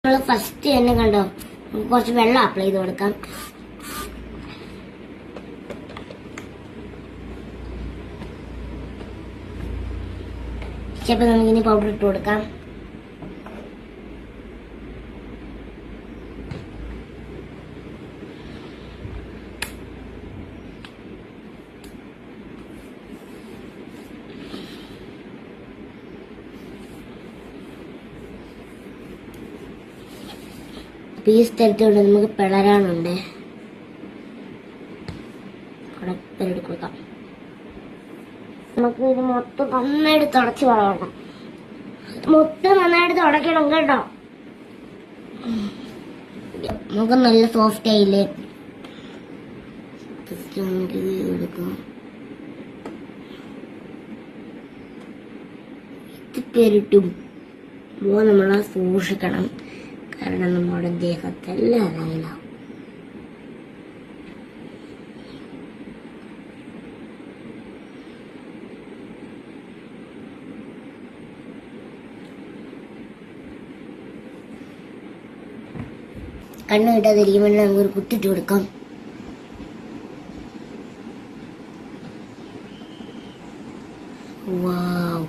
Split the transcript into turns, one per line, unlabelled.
നമ്മൾ ഫസ്റ്റ് തന്നെ കണ്ടോ, കുറച്ച് വെള്ളം അപ്ലൈ ചെയ്ത് കൊടുക്കാം. ചിലപ്പോൾ നമുക്കിനി പൗഡർ ഇട്ട് കൊടുക്കാം. ഈ സ്ഥലത്തോട്ട് നമുക്ക് പിളരാനുണ്ട്. പിളരെടുത്ത് കൊടുക്കാം. നമുക്ക് ഇത് മൊത്തം നന്നായിട്ട് തുടച്ച് കളയണം. മൊത്തം നന്നായിട്ട് തുടയ്ക്കണം കേട്ടോ. നമുക്ക് നല്ല സോഫ്റ്റ് ആയില്ലേ. നമുക്ക് എടുക്കാം. ഇത് പെരിട്ടും നമ്മളെ സൂക്ഷിക്കണം, കാരണം നമ്മുടെ ദേഹത്തെല്ലാം അറിയില്ല. കണ്ണ് കിട്ടാതിരിക്കും വേണ്ടി നമുക്കൊരു കുത്തിട്ട് കൊടുക്കാം. വാവ്.